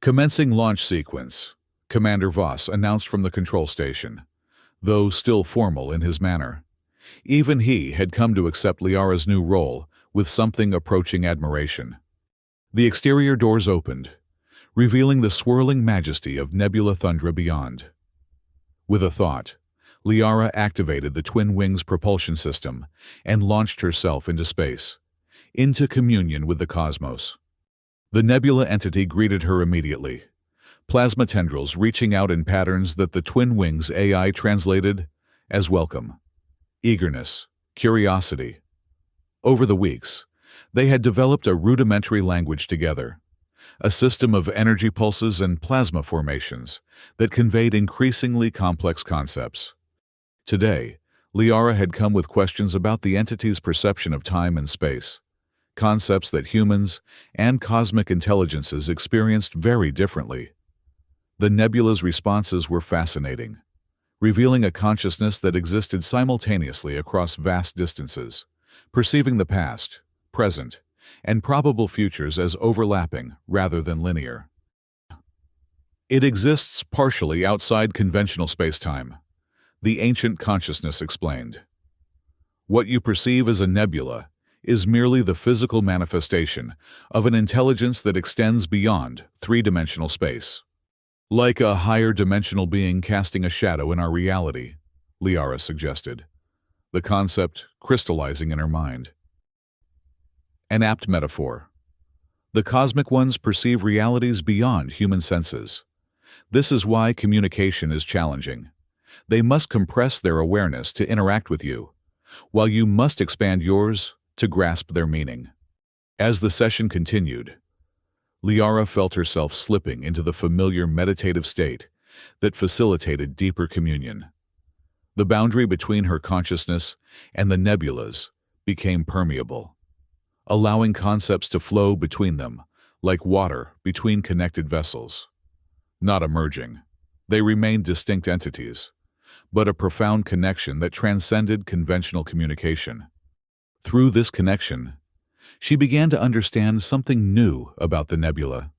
"Commencing launch sequence," Commander Voss announced from the control station, though still formal in his manner. Even he had come to accept Liara's new role with something approaching admiration. The exterior doors opened, revealing the swirling majesty of Nebula Thundra beyond. With a thought, Liara activated the Twin Wings propulsion system and launched herself into space, into communion with the cosmos. The Nebula entity greeted her immediately, plasma tendrils reaching out in patterns that the Twin Wings AI translated as welcome, eagerness, curiosity. Over the weeks, they had developed a rudimentary language together, a system of energy pulses and plasma formations that conveyed increasingly complex concepts. Today, Liara had come with questions about the entity's perception of time and space, concepts that humans and cosmic intelligences experienced very differently. The nebula's responses were fascinating, revealing a consciousness that existed simultaneously across vast distances, perceiving the past, present, and probable futures as overlapping rather than linear. "It exists partially outside conventional space-time," the ancient consciousness explained. "What you perceive as a nebula is merely the physical manifestation of an intelligence that extends beyond three-dimensional space. Like a higher dimensional being casting a shadow in our reality," Liara suggested, the concept crystallizing in her mind. An apt metaphor. The cosmic ones perceive realities beyond human senses. This is why communication is challenging. They must compress their awareness to interact with you, while you must expand yours to grasp their meaning. As the session continued, Liara felt herself slipping into the familiar meditative state that facilitated deeper communion. The boundary between her consciousness and the nebulas became permeable, allowing concepts to flow between them like water between connected vessels. Not emerging, they remained distinct entities, but a profound connection that transcended conventional communication. Through this connection, she began to understand something new about the nebula,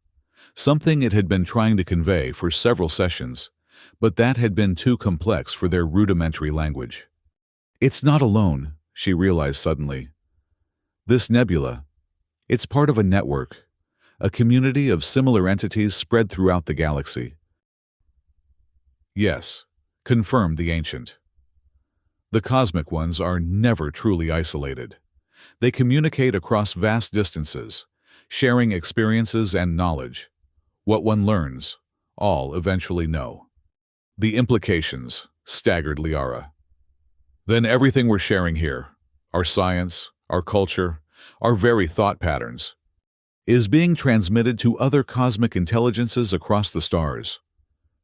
something it had been trying to convey for several sessions, but that had been too complex for their rudimentary language. "It's not alone," she realized suddenly. "This nebula, it's part of a network, a community of similar entities spread throughout the galaxy." "Yes," confirmed the ancient. "The cosmic ones are never truly isolated. They communicate across vast distances, sharing experiences and knowledge. What one learns, all eventually know." "The implications," staggered Liara. "Then everything we're sharing here, our science, our culture, our very thought patterns, is being transmitted to other cosmic intelligences across the stars.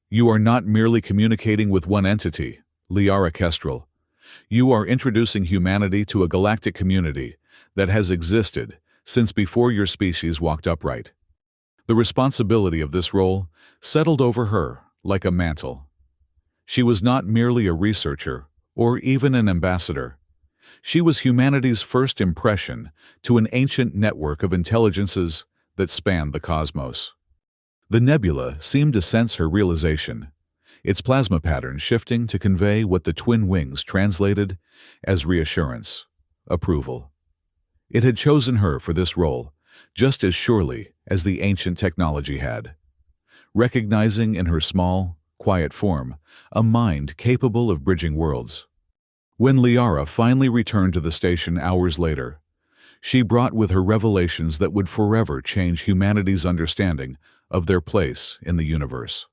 You are not merely communicating with one entity, Liara Kestrel. You are introducing humanity to a galactic community that has existed since before your species walked upright." The responsibility of this role settled over her like a mantle. She was not merely a researcher or even an ambassador. She was humanity's first impression to an ancient network of intelligences that spanned the cosmos. The nebula seemed to sense her realization, its plasma patterns shifting to convey what the Twin Wings translated as reassurance, approval. It had chosen her for this role, just as surely as the ancient technology had, recognizing in her small, quiet form a mind capable of bridging worlds. When Liara finally returned to the station hours later, she brought with her revelations that would forever change humanity's understanding of their place in the universe.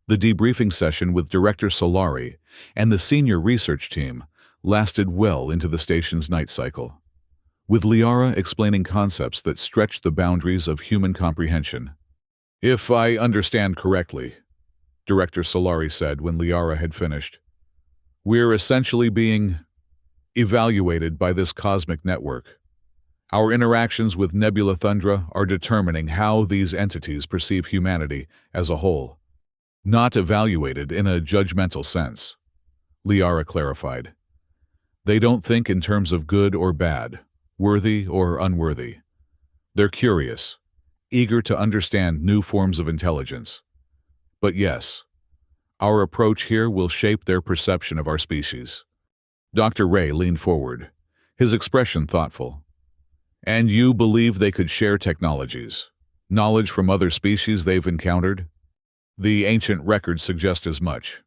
The debriefing session with Director Solari and the senior research team lasted well into the station's night cycle. with Liara explaining concepts that stretched the boundaries of human comprehension. "If I understand correctly," Director Solari said when Liara had finished, "we're essentially being evaluated by this cosmic network. Our interactions with Nebula Thundra are determining how these entities perceive humanity as a whole, not evaluated in a judgmental sense," Liara clarified. "They don't think in terms of good or bad, worthy or unworthy. They're curious, eager to understand new forms of intelligence. But yes, our approach here will shape their perception of our species." Dr. Ray leaned forward, his expression thoughtful. "And you believe they could share technologies, knowledge from other species they've encountered?" "The ancient records suggest as much.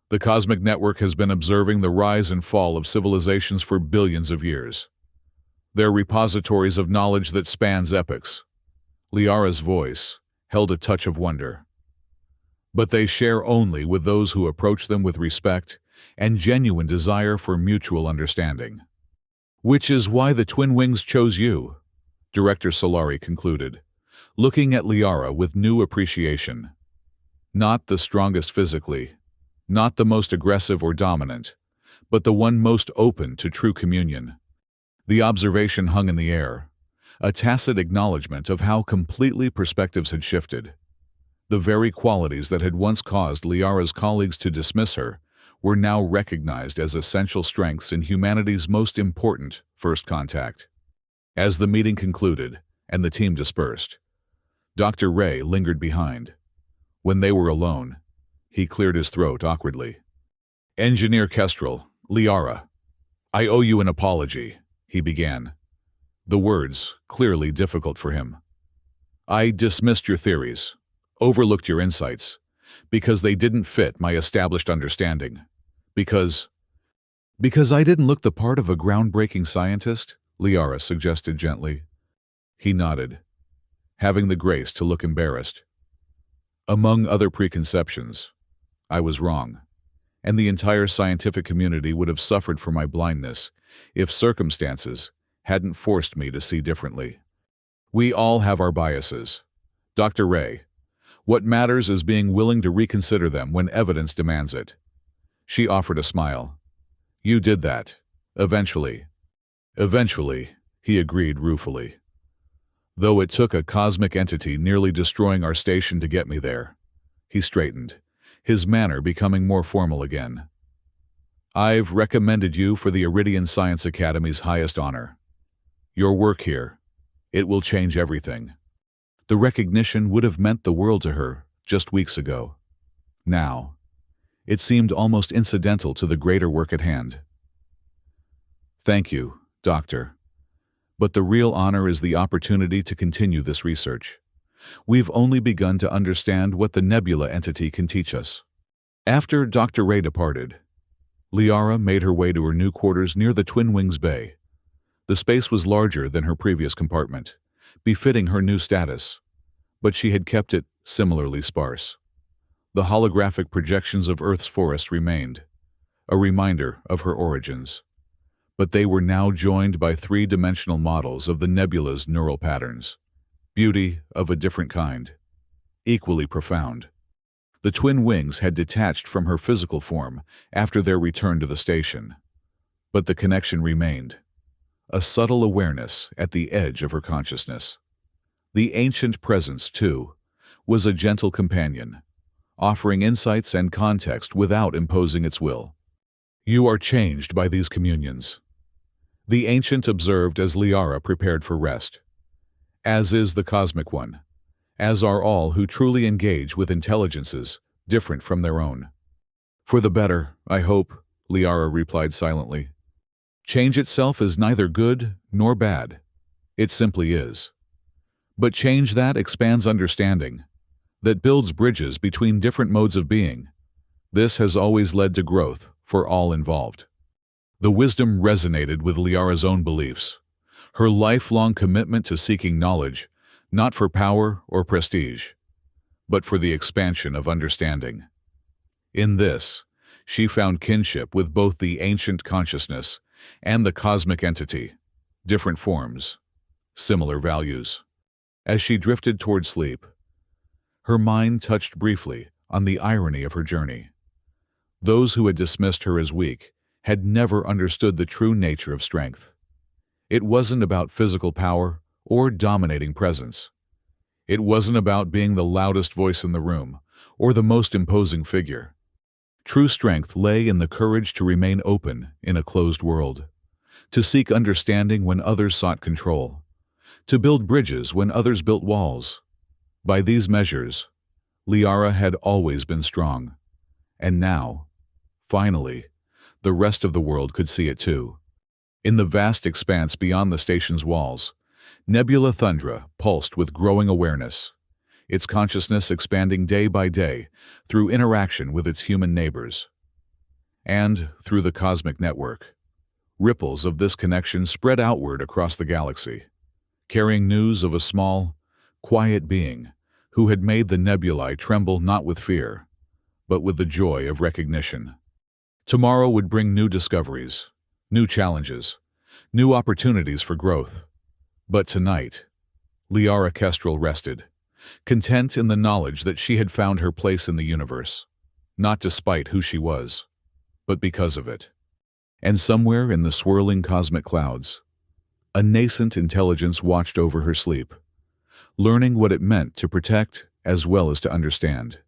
The cosmic network has been observing the rise and fall of civilizations for billions of years. They're repositories of knowledge that spans epochs." Liara's voice held a touch of wonder. "But they share only with those who approach them with respect and genuine desire for mutual understanding. Which is why the Twin Wings chose you," Director Solari concluded, looking at Liara with new appreciation. "Not the strongest physically, not the most aggressive or dominant, but the one most open to true communion." The observation hung in the air, a tacit acknowledgement of how completely perspectives had shifted. The very qualities that had once caused Liara's colleagues to dismiss her were now recognized as essential strengths in humanity's most important first contact. As the meeting concluded and the team dispersed, Dr. Ray lingered behind. When they were alone, he cleared his throat awkwardly. "Engineer Kestrel, Liara, I owe you an apology," he began, the words clearly difficult for him. "I dismissed your theories, overlooked your insights, because they didn't fit my established understanding. Because I didn't look the part of a groundbreaking scientist?" Liara suggested gently. He nodded, having the grace to look embarrassed. "Among other preconceptions, I was wrong, and the entire scientific community would have suffered for my blindness if circumstances hadn't forced me to see differently. We all have our biases. Dr. Ray, what matters is being willing to reconsider them when evidence demands it." She offered a smile. "You did that. Eventually." "Eventually," he agreed ruefully. "Though it took a cosmic entity nearly destroying our station to get me there." He straightened, his manner becoming more formal again. "I've recommended you for the Iridian Science Academy's highest honor. Your work here, it will change everything." The recognition would have meant the world to her just weeks ago. Now, it seemed almost incidental to the greater work at hand. "Thank you, Doctor. But the real honor is the opportunity to continue this research. We've only begun to understand what the Nebula entity can teach us." After Dr. Ray departed, Liara made her way to her new quarters near the Twin Wings Bay. The space was larger than her previous compartment, befitting her new status, but she had kept it similarly sparse. The holographic projections of Earth's forest remained, a reminder of her origins. But they were now joined by three-dimensional models of the nebula's neural patterns, beauty of a different kind, equally profound. The Twin Wings had detached from her physical form after their return to the station, but the connection remained, a subtle awareness at the edge of her consciousness. The ancient presence, too, was a gentle companion, offering insights and context without imposing its will. "You are changed by these communions," the ancient observed as Liara prepared for rest. "As is the cosmic one, as are all who truly engage with intelligences different from their own." "For the better, I hope," Liara replied silently. "Change itself is neither good nor bad. It simply is. But change that expands understanding, that builds bridges between different modes of being. This has always led to growth for all involved." The wisdom resonated with Liara's own beliefs, her lifelong commitment to seeking knowledge, not for power or prestige, but for the expansion of understanding. In this, she found kinship with both the ancient consciousness and the cosmic entity, Different forms, similar values. As she drifted toward sleep, her mind touched briefly on the irony of her journey. Those who had dismissed her as weak had never understood the true nature of strength. It wasn't about physical power or dominating presence. It wasn't about being the loudest voice in the room or the most imposing figure. True strength lay in the courage to remain open in a closed world, to seek understanding when others sought control, to build bridges when others built walls. By these measures, Liara had always been strong. And now, finally, the rest of the world could see it too. In the vast expanse beyond the station's walls, Nebula Thundra pulsed with growing awareness, its consciousness expanding day by day through interaction with its human neighbors. And, through the cosmic network, ripples of this connection spread outward across the galaxy, carrying news of a small, quiet being who had made the nebulae tremble not with fear, but with the joy of recognition. Tomorrow would bring new discoveries, new challenges, new opportunities for growth. But tonight, Liara Kestrel rested, content in the knowledge that she had found her place in the universe, not despite who she was, but because of it. And somewhere in the swirling cosmic clouds, a nascent intelligence watched over her sleep, learning what it meant to protect as well as to understand.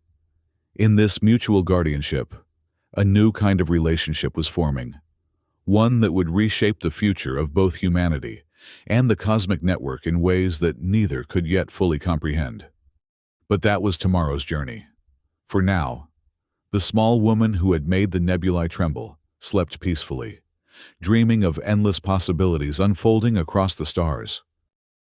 In this mutual guardianship, a new kind of relationship was forming, one that would reshape the future of both humanity and the cosmic network in ways that neither could yet fully comprehend. But that was tomorrow's journey. For now, the small woman who had made the nebulae tremble slept peacefully, dreaming of endless possibilities unfolding across the stars.